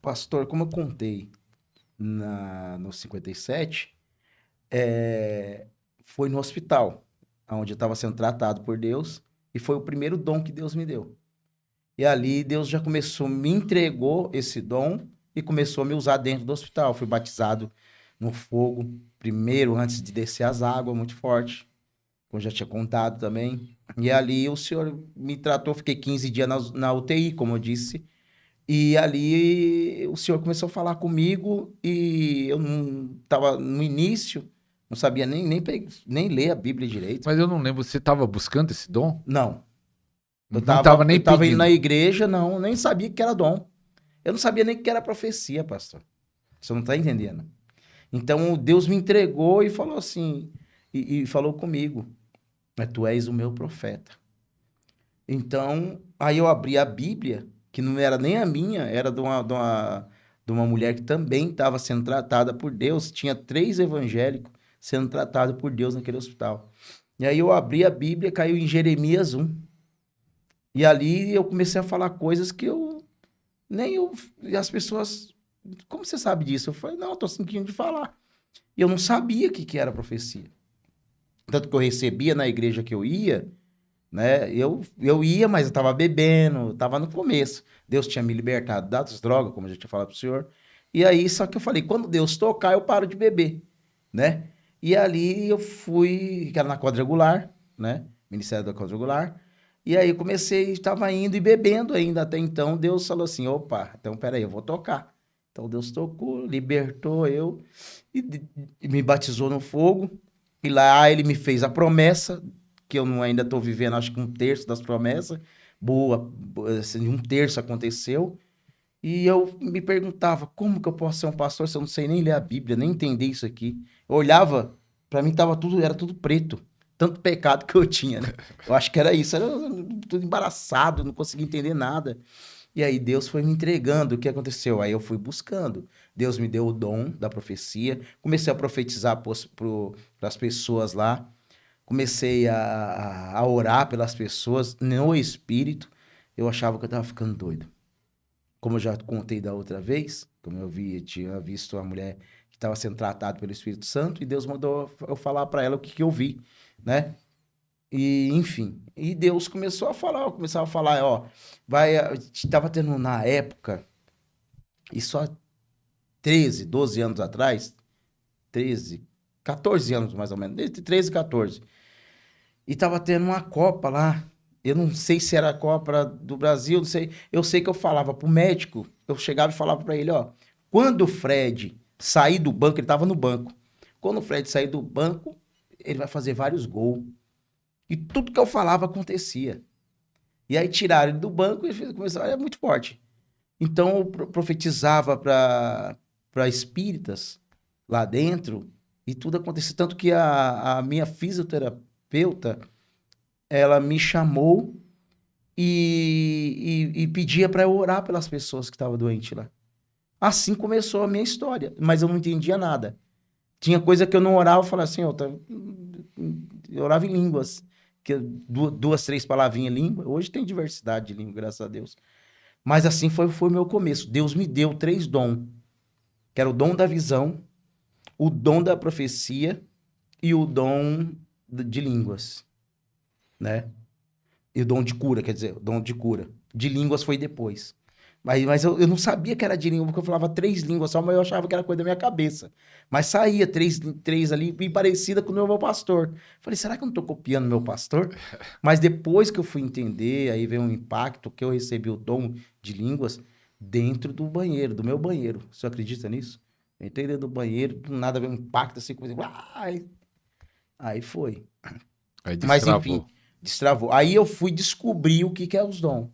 Pastor, como eu contei no 57, foi no hospital, onde eu estava sendo tratado por Deus, e foi o primeiro dom que Deus me deu. E ali Deus já começou, me entregou esse dom e começou a me usar dentro do hospital. Fui batizado no fogo, primeiro, antes de descer as águas, muito forte, como eu já tinha contado também. E ali o Senhor me tratou, fiquei 15 dias na UTI, como eu disse. E ali o Senhor começou a falar comigo e eu não estava no início, não sabia nem ler a Bíblia direito. Mas eu não lembro, você estava buscando esse dom? Não. Não estava nem Eu tava indo na pedindo. igreja, não, nem sabia que era dom. Eu não sabia nem que era profecia, pastor. Você não está entendendo. Então Deus me entregou e falou assim, e falou comigo, tu és o meu profeta. Então, aí eu abri a Bíblia, que não era nem a minha, era de uma mulher que também estava sendo tratada por Deus. Tinha 3 evangélicos sendo tratados por Deus naquele hospital. E aí eu abri a Bíblia, caiu em Jeremias 1. E ali eu comecei a falar coisas que nem eu, e as pessoas, como você sabe disso? Eu falei, não, eu tô sentindo de falar. E eu não sabia o que era profecia. Tanto que eu recebia na igreja que eu ia, né? Eu ia, mas eu estava bebendo, estava no começo. Deus tinha me libertado das drogas, como eu já tinha falado para o senhor. E aí, só que eu falei, quando Deus tocar, eu paro de beber, né? E ali eu fui, que era na quadrangular, né? Ministério da quadrangular. E aí eu comecei, estava indo e bebendo ainda. Até então, Deus falou assim, opa, então peraí, eu vou tocar. Então Deus tocou, libertou eu e me batizou no fogo. E lá ele me fez a promessa que eu não, ainda estou vivendo, acho que 1/3 das promessas. Assim, 1/3 aconteceu. E eu me perguntava, como que eu posso ser um pastor se eu não sei nem ler a Bíblia, nem entender isso aqui? Eu olhava, para mim era tudo preto. Tanto pecado que eu tinha, né? Eu acho que era isso, era tudo embaraçado, não conseguia entender nada. E aí Deus foi me entregando. O que aconteceu? Aí eu fui buscando. Deus me deu o dom da profecia. Comecei a profetizar para as pessoas lá. Comecei a orar pelas pessoas no espírito. Eu achava que eu estava ficando doido. Como eu já contei da outra vez, como tinha visto a mulher que estava sendo tratada pelo Espírito Santo, e Deus mandou eu falar para ela o que eu vi, né? E, enfim, e Deus começou a falar, eu começava a falar, ó, estava tendo na época, isso há 13, 12 anos atrás, 13, 14 anos mais ou menos, entre 13 e 14, e estava tendo uma Copa lá, eu não sei se era a Copa do Brasil, não sei, eu sei que eu falava pro médico, eu chegava e falava para ele, ó, quando o Fred sair do banco, ele estava no banco, quando o Fred sair do banco, ele vai fazer vários gols, e tudo que eu falava acontecia. E aí tiraram ele do banco e começaram, é muito forte. Então eu profetizava para espíritas lá dentro e tudo acontecia. Tanto que a minha fisioterapeuta, ela me chamou e pedia para eu orar pelas pessoas que estavam doentes lá. Assim começou a minha história, mas eu não entendia nada. Tinha coisa que eu não orava, eu falava assim, eu orava em línguas, que 2, 3 palavrinhas em língua. Hoje tem diversidade de língua, graças a Deus. Mas assim foi o meu começo. Deus me deu 3 dons, que era o dom da visão, o dom da profecia e o dom de línguas, né? E o dom de cura, quer dizer, o dom de cura. De línguas foi depois. Mas eu não sabia que era de língua, porque eu falava 3 línguas só, mas eu achava que era coisa da minha cabeça. Mas saía três ali, bem parecida com o meu pastor. Falei, será que eu não estou copiando meu pastor? Mas depois que eu fui entender, aí veio um impacto, que eu recebi o dom de línguas dentro do banheiro, do meu banheiro. Você acredita nisso? Eu entrei dentro do banheiro, do nada veio um impacto assim, coisa, aí foi. Aí Mas enfim, destravou. destravou. Aí eu fui descobrir o que é os dons.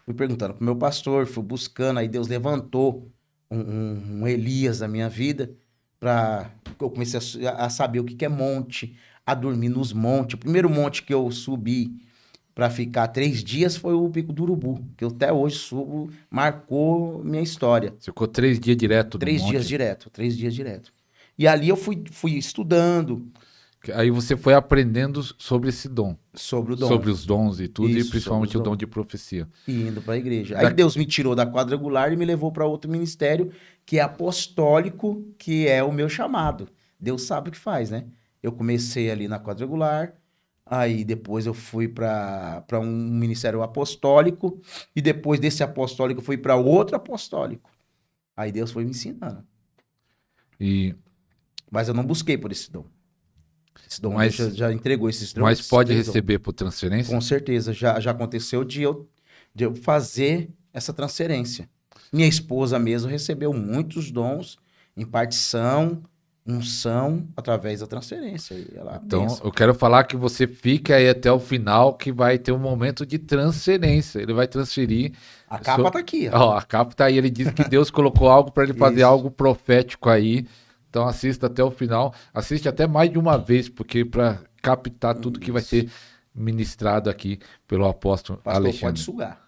Fui perguntando pro meu pastor, fui buscando, aí Deus levantou um Elias na minha vida, para eu comecei a saber o que é monte, a dormir nos montes. O primeiro monte que eu subi para ficar 3 dias foi o Pico do Urubu, que eu até hoje subo, marcou minha história. Você ficou 3 dias direto no 3 dias monte. direto, 3 dias direto. E ali eu fui estudando, Aí você foi aprendendo sobre esse dom. Sobre o dom. Sobre os dons e tudo, Isso, e principalmente o sobre os dom dons. de profecia. E indo para a igreja. Aí Deus me tirou da quadrangular e me levou para outro ministério, que é apostólico, que é o meu chamado. Deus sabe o que faz, né? Eu comecei ali na quadrangular, aí depois eu fui para um ministério apostólico, e depois desse apostólico eu fui para outro apostólico. Aí Deus foi me ensinando. E, Mas eu não busquei por esse dom. Esse dom mas, Deus já entregou esses dons. mas pode três dons. receber por transferência? Com certeza, já aconteceu de eu fazer essa transferência. Minha esposa mesmo recebeu muitos dons, impartição, unção, através da transferência. E ela, Então, benção. eu quero falar que você fique aí até o final, que vai ter um momento de transferência. Ele vai transferir. A capa tá aqui. Ó, a capa tá aí. Ele disse que Deus colocou algo para ele fazer Isso. algo profético aí. Então, assista até o final. Assiste até mais de uma vez, porque para captar tudo que vai ser ministrado aqui pelo apóstolo Pastor, pode Alexandre. sugar.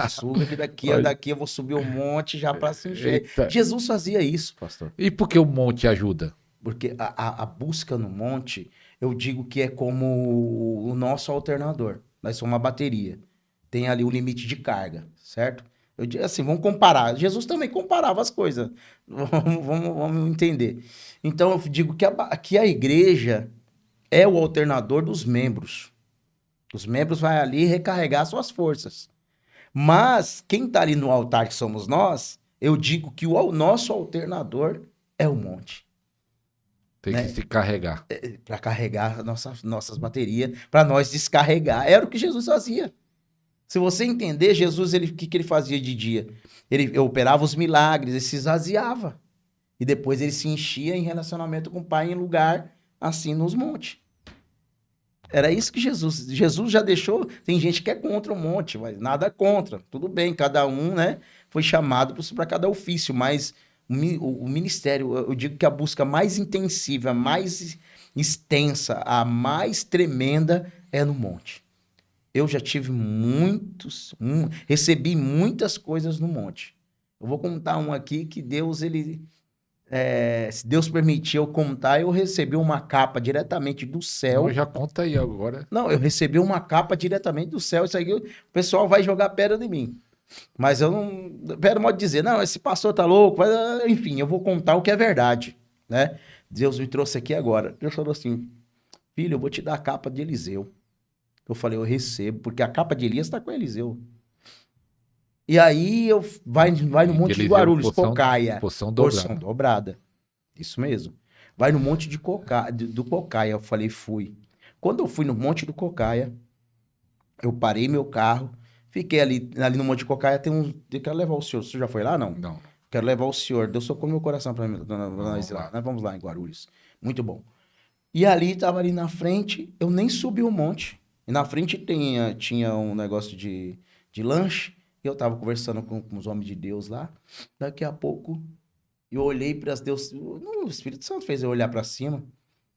Suga que daqui eu vou subir um monte já para se encher. Eita. Jesus fazia isso, pastor. E por que o monte ajuda? Porque a busca no monte, eu digo que é como o nosso alternador. Nós somos uma bateria. Tem ali o limite de carga, certo? Eu digo assim, vamos comparar. Jesus também comparava as coisas. Vamos entender. Então, eu digo que a igreja é o alternador dos membros. Os membros vão ali recarregar suas forças. Mas quem está ali no altar, que somos nós, eu digo que o nosso alternador é o monte. Tem Né? que se carregar. Para carregar nossas baterias, para nós descarregar. Era o que Jesus fazia. Se você entender, Jesus, o que ele fazia de dia? Ele operava os milagres, ele se esvaziava. E depois ele se enchia em relacionamento com o Pai em lugar assim nos montes. Era isso que Jesus já deixou. Tem gente que é contra o monte, mas nada contra. Tudo bem, cada um, né, foi chamado para cada ofício, mas o ministério, eu digo que a busca mais intensiva, mais extensa, a mais tremenda é no monte. Eu já tive recebi muitas coisas no monte. Eu vou contar um aqui que Deus, se Deus permitir eu contar, eu recebi uma capa diretamente do céu. Então já conta aí agora. Não, eu recebi uma capa diretamente do céu. Isso aí o pessoal vai jogar pedra em mim. Mas eu não. Pedra pode dizer, não, esse pastor tá louco. Mas, enfim, eu vou contar o que é verdade, né? Deus me trouxe aqui agora. Deus falou assim: filho, eu vou te dar a capa de Eliseu. Eu falei, eu recebo, porque a capa de Elias está com Eliseu. E aí vai no Monte de Guarulhos, Cocaia. Porção dobrada. Porção dobrada. Isso mesmo. Vai no Monte do Cocaia. Eu falei, fui. Quando eu fui no Monte do Cocaia, eu parei meu carro, fiquei ali no Monte de Cocaia, eu quero levar o senhor. Você já foi lá, não? Não. Quero levar o senhor. Deus socou meu coração para nós ir lá. Nós vamos lá em Guarulhos. Muito bom. E ali, tava ali na frente, eu nem subi o monte. E na frente tinha um negócio de lanche. E eu tava conversando com os homens de Deus lá. Daqui a pouco, eu olhei para Deus. O Espírito Santo fez eu olhar para cima.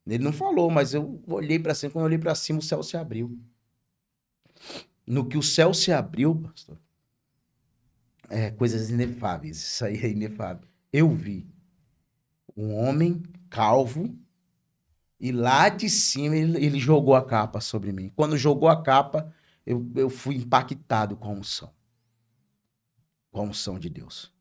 Ele não falou, mas eu olhei para cima. Quando eu olhei para cima, o céu se abriu. No que o céu se abriu, pastor, coisas inefáveis. Isso aí é inefável. Eu vi um homem calvo. E lá de cima ele jogou a capa sobre mim. Quando jogou a capa, eu fui impactado com a unção. Com a unção de Deus.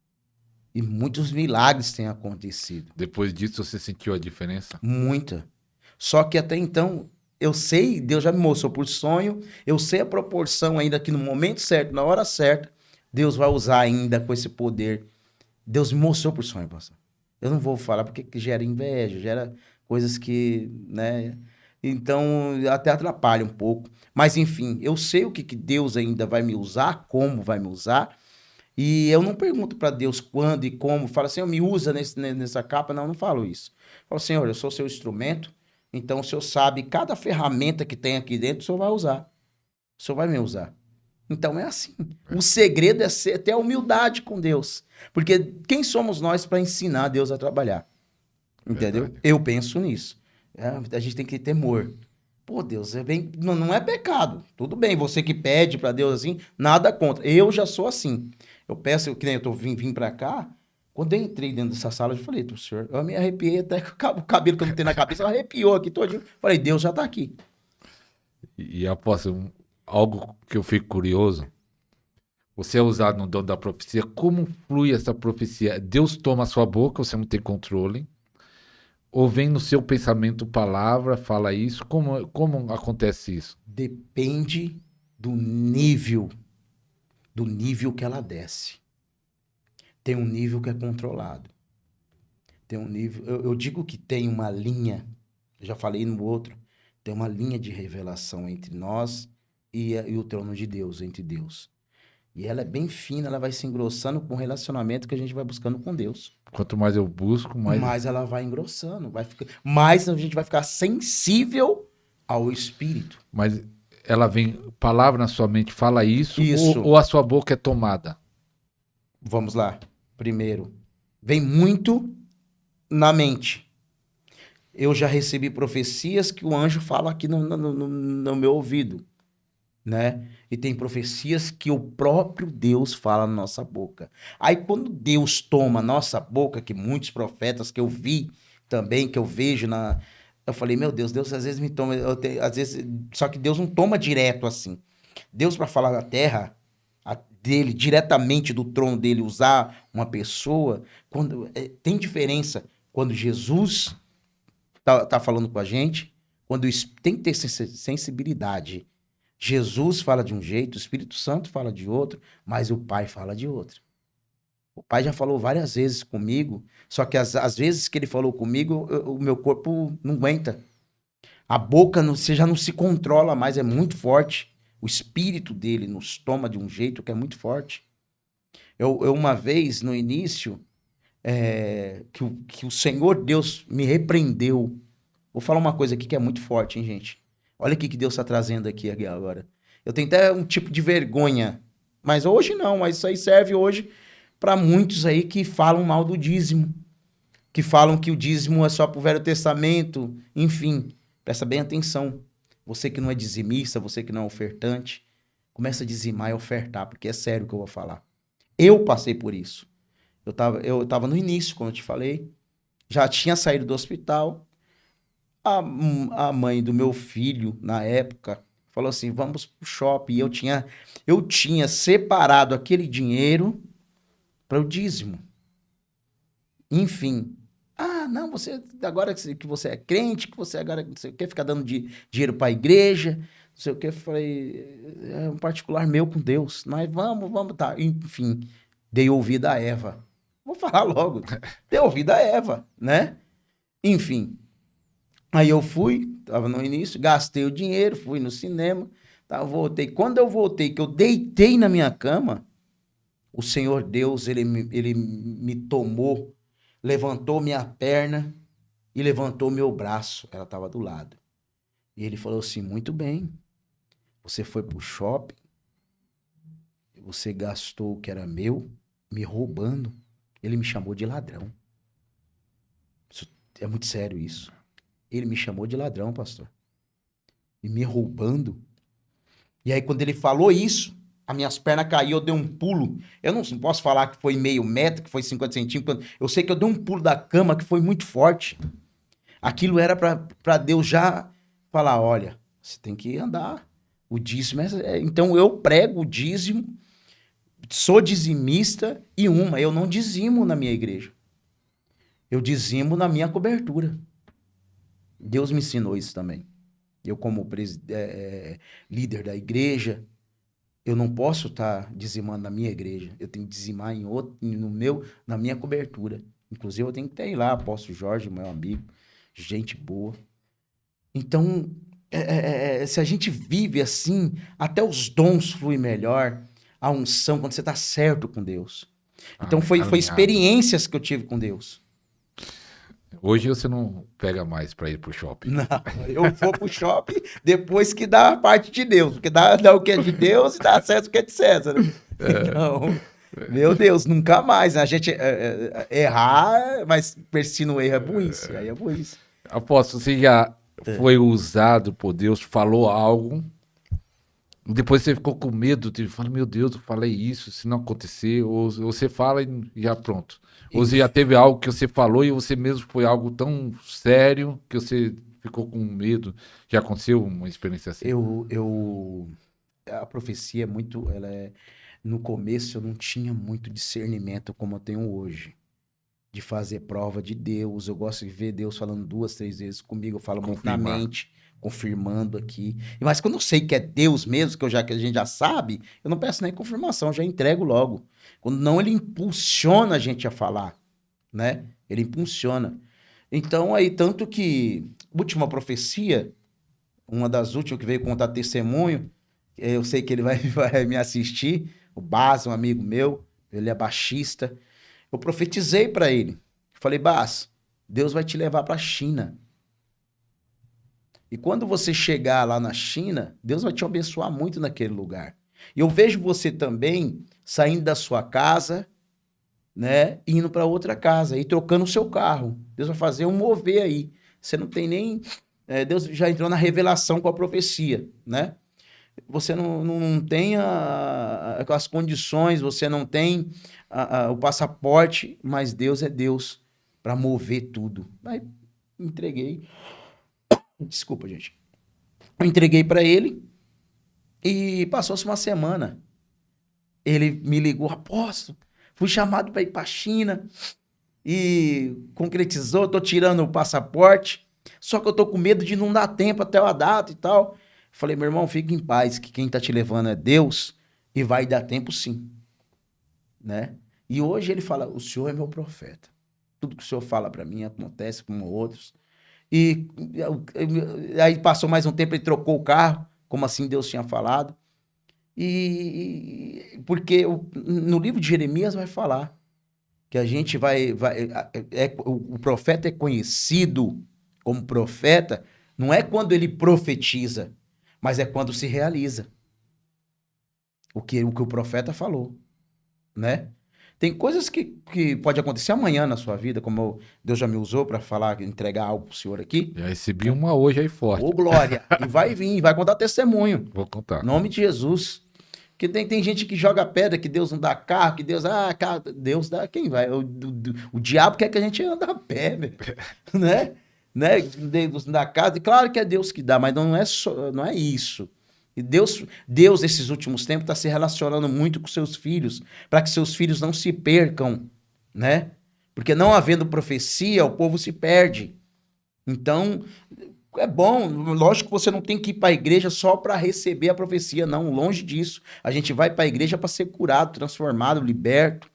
E muitos milagres têm acontecido. Depois disso, você sentiu a diferença? Muita. Só que até então, eu sei, Deus já me mostrou por sonho, eu sei a proporção ainda que no momento certo, na hora certa, Deus vai usar ainda com esse poder. Deus me mostrou por sonho, pastor. Eu não vou falar porque gera inveja, gera coisas que, né? Então, até atrapalha um pouco. Mas, enfim, eu sei o que Deus ainda vai me usar, como vai me usar. E eu não pergunto para Deus quando e como. Fala, Senhor, me usa nessa capa. Não falo isso. Falo, Senhor, eu sou seu instrumento. Então, o Senhor sabe cada ferramenta que tem aqui dentro, o Senhor vai usar. O Senhor vai me usar. Então, é assim. O segredo é ter a humildade com Deus. Porque quem somos nós para ensinar Deus a trabalhar? Entendeu? Verdade. Eu penso nisso. A gente tem que ter temor. Pô, Deus, não é pecado. Tudo bem, você que pede para Deus assim, nada contra. Eu já sou assim. Eu peço, que nem eu vim para cá, Quando eu entrei dentro dessa sala, eu falei pro senhor, eu me arrepiei até que o cabelo que eu não tenho na cabeça arrepiou aqui todinho. Falei, Deus já tá aqui. E apóstolo, algo que eu fico curioso, você é usado no dom da profecia, como flui essa profecia? Deus toma a sua boca, você não tem controle? Ou vem no seu pensamento palavra, fala isso? Como acontece isso? Depende do nível que ela desce. Tem um nível que é controlado. Tem um nível, eu digo que tem uma linha, eu já falei no outro, tem uma linha de revelação entre nós e o trono de Deus, entre Deus. E ela é bem fina, ela vai se engrossando com o relacionamento que a gente vai buscando com Deus. Quanto mais eu busco, mais... Mais ela vai engrossando, mais a gente vai ficar sensível ao Espírito. Mas ela vem, palavra na sua mente, fala isso, Isso. ou a sua boca é tomada? Vamos lá. Primeiro, vem muito na mente. Eu já recebi profecias que o anjo fala aqui no meu ouvido, né? E tem profecias que o próprio Deus fala na nossa boca. Aí quando Deus toma a nossa boca, que muitos profetas que eu vi também, que eu vejo eu falei, meu Deus, Deus às vezes me toma, às vezes, só que Deus não toma direto assim. Deus para falar da terra dele, diretamente do trono dele, usar uma pessoa, tem diferença quando Jesus tá falando com a gente, tem que ter sensibilidade. Jesus fala de um jeito, o Espírito Santo fala de outro, mas o Pai fala de outro. O Pai já falou várias vezes comigo, só que às vezes que ele falou comigo, o meu corpo não aguenta. A boca, você já não se controla mais, é muito forte. O espírito dele nos toma de um jeito que é muito forte. Eu uma vez, no início, que o Senhor Deus me repreendeu. Vou falar uma coisa aqui que é muito forte, hein, gente? Olha o que Deus está trazendo aqui agora. Eu tenho até um tipo de vergonha, mas hoje não, mas isso aí serve hoje para muitos aí que falam mal do dízimo, que falam que o dízimo é só para o Velho Testamento, enfim, presta bem atenção. Você que não é dizimista, você que não é ofertante, começa a dizimar e ofertar, porque é sério o que eu vou falar. Eu passei por isso. Eu tava no início, como eu te falei, já tinha saído do hospital. A mãe do meu filho, na época, falou assim, vamos pro shopping. E eu tinha separado aquele dinheiro para o dízimo. Enfim. Ah, não, você agora que você é crente, que você agora não sei o que, ficar dando dinheiro para a igreja, não sei o que. Eu falei, é um particular meu com Deus. Nós vamos, tá. Enfim, dei ouvido a Eva. Vou falar logo. Dei ouvido a Eva, né? Enfim. Aí eu fui, tava no início, gastei o dinheiro, fui no cinema, tá, voltei. Quando eu voltei, que eu deitei na minha cama, o Senhor Deus, ele me tomou, levantou minha perna e levantou meu braço. Ela estava do lado. E ele falou assim, muito bem, você foi pro shopping, você gastou o que era meu, me roubando. Ele me chamou de ladrão. É muito sério isso. Ele me chamou de ladrão, pastor. E me roubando. E aí, quando ele falou isso, as minhas pernas caíram, eu dei um pulo. Eu não posso falar que foi meio metro, que foi 50 centímetros. Eu sei que eu dei um pulo da cama que foi muito forte. Aquilo era para Deus já falar, olha, você tem que andar. O dízimo então eu prego o dízimo, sou dizimista eu não dizimo na minha igreja. Eu dizimo na minha cobertura. Deus me ensinou isso também. Eu, como líder da igreja, eu não posso estar dizimando na minha igreja. Eu tenho que dizimar na minha cobertura. Inclusive, eu tenho que ter lá, apóstolo Jorge, meu amigo, gente boa. Então, se a gente vive assim, até os dons fluem melhor, a unção, quando você está certo com Deus. Então, foi experiências que eu tive com Deus. Hoje você não pega mais para ir pro shopping. Não, eu vou pro shopping depois que dá a parte de Deus, porque dá o que é de Deus e dá certo o que é de César. Então, meu Deus, nunca mais. A gente errar, mas persistir no erro é burrice. Aí é burrice. Apóstolo, você já foi usado por Deus, falou algo Depois você ficou com medo, de falar, meu Deus, eu falei isso, se não acontecer, ou você fala e já pronto. Ou E você já teve algo que você falou e você mesmo foi algo tão sério que você ficou com medo. Já aconteceu uma experiência assim? eu, a profecia é muito, no começo eu não tinha muito discernimento como eu tenho hoje, de fazer prova de Deus. Eu gosto de ver Deus falando 2, 3 vezes comigo. Eu falo muito na Confirmar. mente, confirmando aqui. Mas quando eu sei que é Deus mesmo, que a gente já sabe, eu não peço nem confirmação, eu já entrego logo. Quando não, ele impulsiona a gente a falar, né? Ele impulsiona. Então, aí, tanto que, última profecia, uma das últimas que veio contar testemunho, eu sei que ele vai me assistir, o Bas, um amigo meu, ele é baixista. Eu profetizei para ele. Falei, Bas, Deus vai te levar para a China. E quando você chegar lá na China, Deus vai te abençoar muito naquele lugar. E eu vejo você também saindo da sua casa, né, indo para outra casa e trocando o seu carro. Deus vai fazer um mover aí. Você não tem nem Deus já entrou na revelação com a profecia, né? Você não tem as condições, você não tem o passaporte, mas Deus é Deus para mover tudo. Aí entreguei. Desculpa, gente. Eu entreguei para ele e passou-se uma semana. Ele me ligou, apóstolo, fui chamado para ir para a China e concretizou, tô tirando o passaporte, só que eu tô com medo de não dar tempo até a data e tal. Falei, meu irmão, fique em paz, que quem tá te levando é Deus e vai dar tempo sim, né? E hoje ele fala, o senhor é meu profeta. Tudo que o senhor fala para mim acontece com outros. E aí passou mais um tempo, ele trocou o carro, como assim Deus tinha falado. E porque no livro de Jeremias vai falar que a gente o profeta é conhecido como profeta, não é quando ele profetiza, mas é quando se realiza o que o profeta falou, né? Tem coisas que pode acontecer amanhã na sua vida, como Deus já me usou para falar, entregar algo para o senhor aqui, Já recebi né? uma hoje aí Ô, forte. glória! E vai vir, vai contar testemunho. Vou Em contar. nome de Jesus. Porque tem gente que joga pedra, que Deus não dá carro, que Deus. Carro, Deus dá quem vai. O diabo quer que a gente ande a pé, velho. Né? Deus não dá casa. E claro que é Deus que dá, mas não é isso. E Deus, esses últimos tempos, está se relacionando muito com seus filhos, para que seus filhos não se percam, né? Porque não havendo profecia, o povo se perde. Então, é bom, lógico que você não tem que ir para a igreja só para receber a profecia, não, longe disso. A gente vai para a igreja para ser curado, transformado, liberto,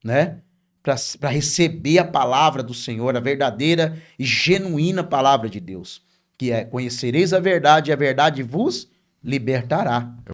né? Para receber a palavra do Senhor, a verdadeira e genuína palavra de Deus, que é: conhecereis a verdade e a verdade vos libertará.